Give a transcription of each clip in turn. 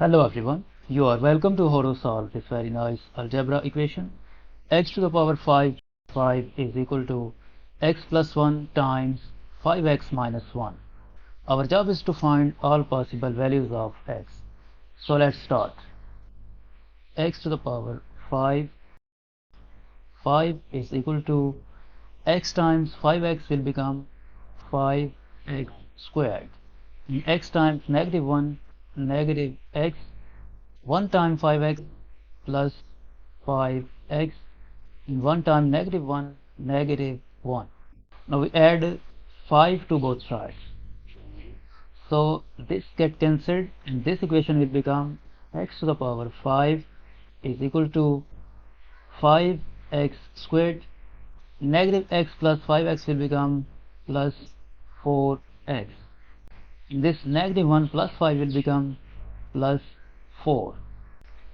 Hello everyone, you are welcome to how to solve this very nice algebra equation. X to the power 5 is equal to x plus 1 times 5x minus 1. Our job is to find all possible values of x. So let's start. X to the power 5 is equal to x times 5x will become 5x squared. And x times negative 1, negative x, 1 times 5x plus 5x, and 1 times negative 1, negative 1. Now we add 5 to both sides. So this get cancelled and this equation will become x to the power 5 is equal to 5x squared. Negative x plus 5x will become plus 4x. This negative 1 plus 5 will become plus 4.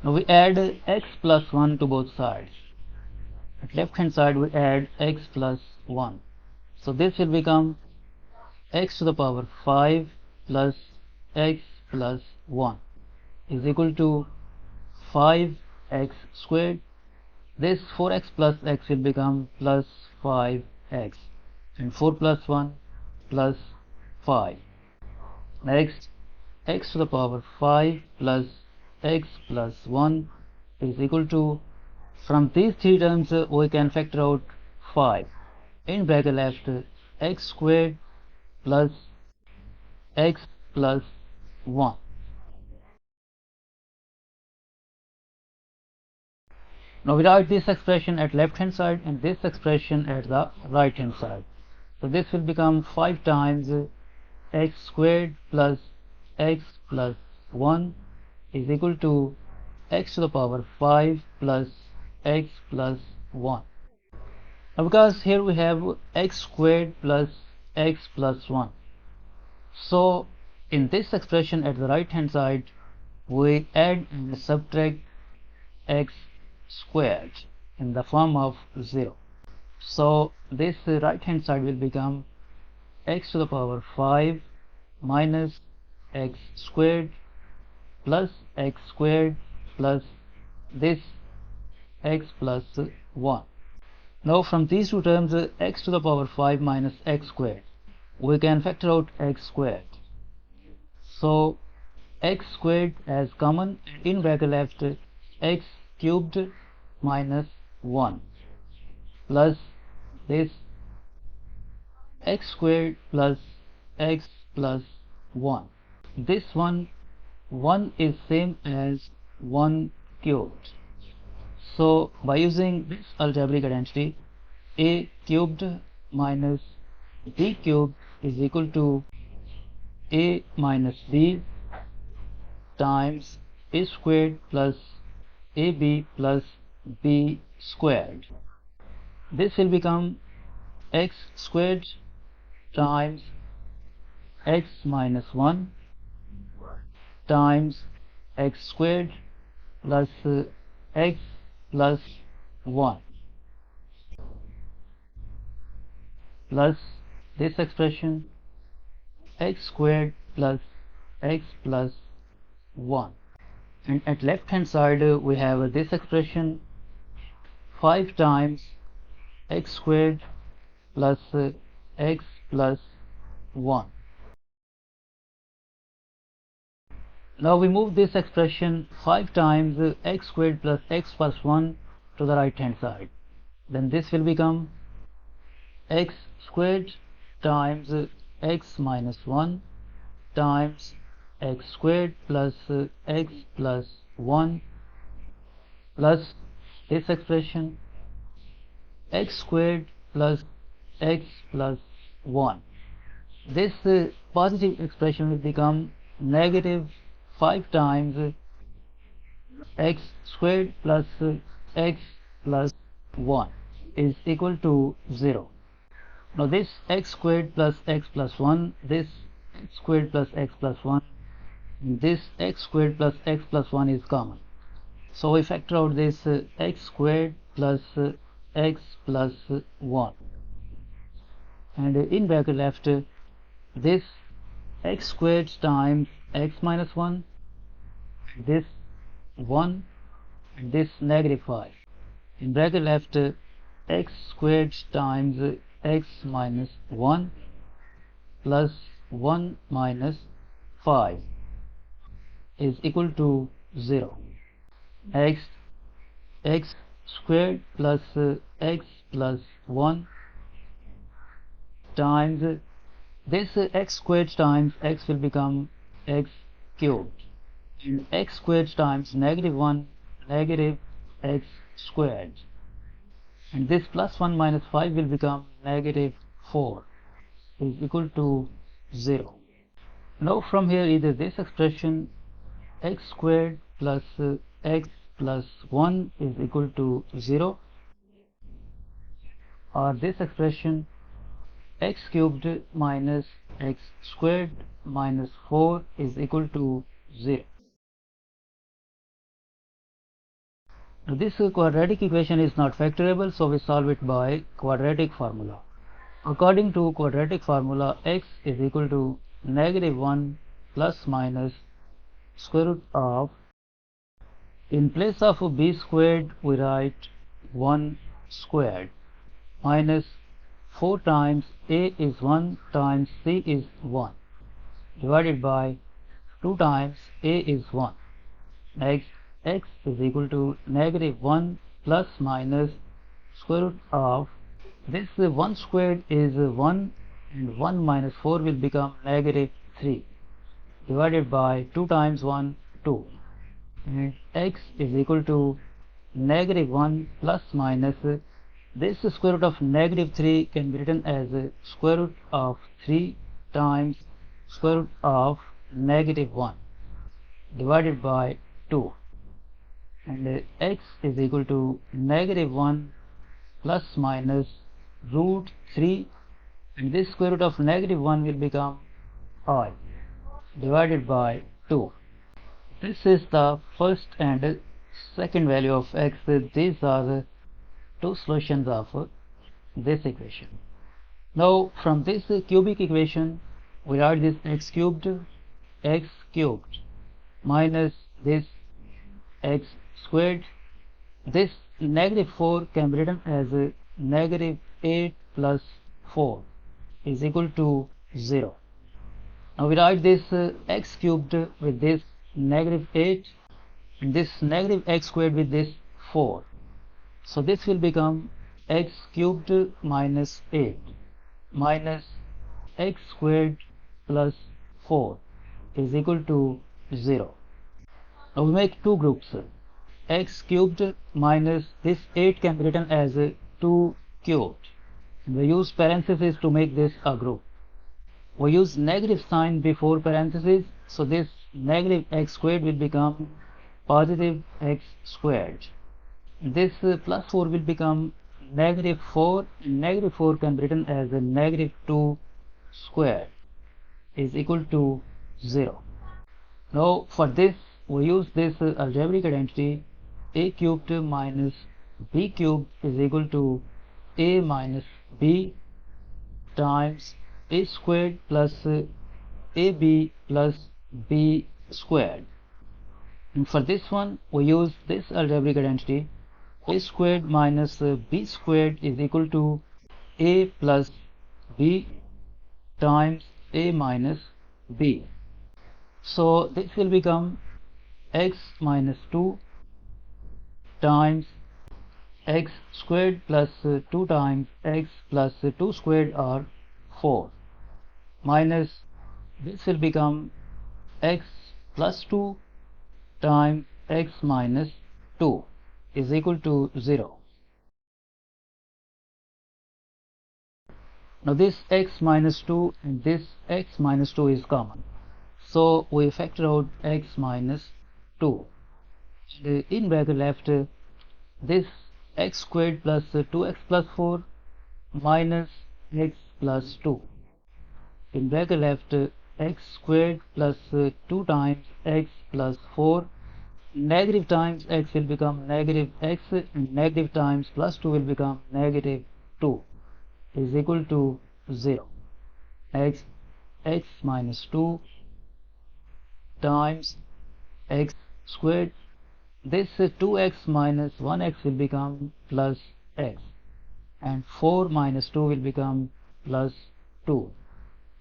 Now we add x plus 1 to both sides. At left hand side we add x plus 1. So this will become x to the power 5 plus x plus 1 is equal to 5x squared. This 4x plus x will become plus 5x, and 4 plus 1 plus 5. Next, x to the power 5 plus x plus 1 is equal to, from these three terms we can factor out 5. In bracket left, x squared plus x plus 1. Now we write this expression at left hand side and this expression at the right hand side. So this will become 5 times x squared plus x plus 1 is equal to x to the power 5 plus x plus 1. Now because here we have x squared plus x plus 1, so in this expression at the right hand side we add and subtract x squared in the form of 0. So this right hand side will become x to the power 5 minus x squared plus x squared plus this x plus 1. Now from these two terms, x to the power 5 minus x squared, we can factor out x squared. So x squared as common, and in bracket left x cubed minus 1 plus this x squared plus x plus 1. This one is same as 1 cubed. So by using this algebraic identity, a cubed minus b cubed is equal to a minus b times a squared plus ab plus b squared. This will become x squared times x minus 1 times x squared plus x plus 1 plus this expression x squared plus x plus 1. And at left hand side we have this expression 5 times x squared plus x plus 1. Now we move this expression 5 times x squared plus x plus 1 to the right hand side. Then this will become x squared times x minus 1 times x squared plus x plus 1 plus this expression x squared plus x plus 1. This positive expression will become negative 5 times x squared plus x plus 1 is equal to 0. Now this x squared plus x plus 1, this x squared plus x plus 1, this x squared plus x plus 1 is common. So we factor out this x squared plus x plus 1. And in bracket left, this x squared times x minus 1 this 1 and this negative 5. In bracket left, x squared times x minus 1 plus 1 minus 5 is equal to 0. Next, x squared plus x plus 1 times this x squared times x will become x cubed, and x squared times negative 1 negative x squared, and this plus 1 minus 5 will become negative 4 is equal to 0. Now from here, either this expression x squared plus x plus 1 is equal to 0, or this expression x cubed minus x squared minus 4 is equal to 0. Now this quadratic equation is not factorable, so we solve it by quadratic formula. According to quadratic formula, x is equal to negative 1 plus minus square root of, in place of b squared we write 1 squared, minus 4 times a is 1 times c is 1, divided by 2 times a is 1. Next, x is equal to negative 1 plus minus square root of, this 1 squared is 1, and 1 minus 4 will become negative 3, divided by 2 times 1, 2, and x is equal to negative 1 plus minus, this square root of negative 3 can be written as square root of 3 times square root of negative 1, divided by 2, and x is equal to negative 1 plus minus root 3, and this square root of negative 1 will become I, divided by 2. This is the first and second value of x. These are the two solutions of this equation. Now from this cubic equation, we write this x cubed minus this x squared. This negative 4 can be written as negative 8 plus 4 is equal to 0. Now we write this x cubed with this negative 8 and this negative x squared with this 4. So this will become x cubed minus 8 minus x squared plus 4 is equal to 0. Now we make two groups. X cubed minus this 8 can be written as 2 cubed. We use parentheses to make this a group. We use negative sign before parentheses, so this negative x squared will become positive x squared. This plus 4 will become negative 4, and negative 4 can be written as a negative 2 squared is equal to 0. Now for this we use this algebraic identity a cubed minus b cubed is equal to a minus b times a squared plus ab plus b squared. And for this one we use this algebraic identity a squared minus b squared is equal to a plus b times a minus b. So this will become x minus 2 times x squared plus 2 times x plus 2 squared or 4 minus this will become x plus 2 times x minus 2 is equal to 0. Now this x minus 2 and this x minus 2 is common, so we factor out x minus 2. And in bracket left this x squared plus 2x plus 4 minus x plus 2. In bracket left x squared plus 2 times x plus 4, negative times x will become negative x, and negative times plus 2 will become negative 2 is equal to 0. X minus 2 times x squared. This 2x minus 1x will become plus x, and 4 minus 2 will become plus 2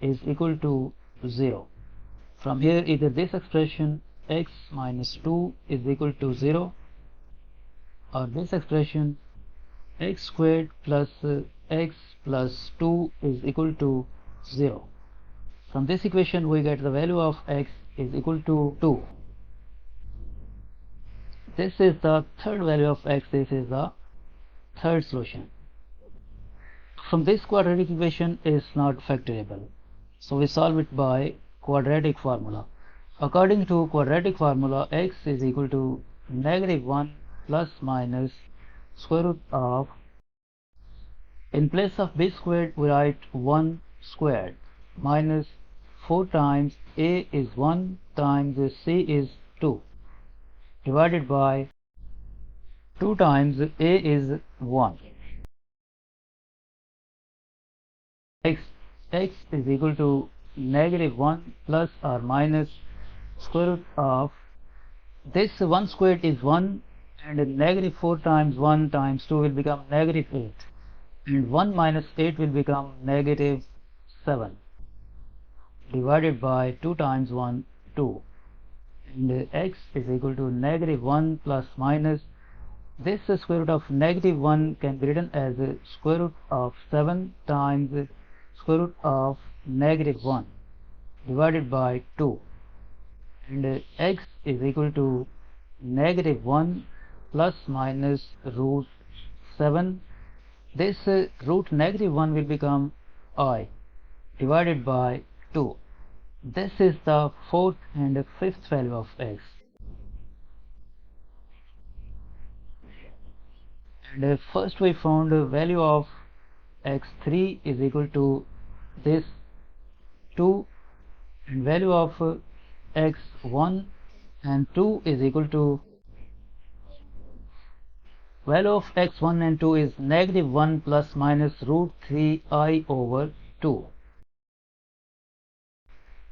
is equal to 0. From here, either this expression x minus 2 is equal to 0, or this expression x squared plus x plus 2 is equal to 0. From this equation we get the value of x is equal to 2. This is the third value of x. This is the third solution. From this quadratic equation is not factorable, so we solve it by quadratic formula. According to quadratic formula, x is equal to -1 plus minus square root of, in place of b squared we write 1 squared minus 4 times a is 1 times c is 2 divided by 2 times a is 1. X is equal to -1 plus or minus square root of, this 1 squared is 1, and -4 times 1 times 2 will become -8, and 1 minus 8 will become -7 divided by 2 times 1 2, and x is equal to -1 plus minus, this square root of -1 can be written as square root of 7 times square root of -1 divided by 2, and x is equal to -1 plus minus root 7. This root -1 will become I divided by 2. This is the fourth and fifth value of x. And first we found the value of x3 is equal to this 2, and value of x1 and 2 is equal to, value of x1 and 2 is -1 plus minus root 3I over 2.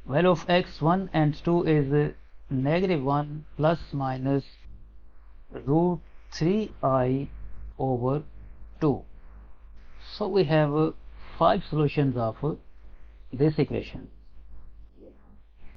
Value of x1 and 2 is -1 plus minus root 3I over 2. So we have 5 solutions of this equation.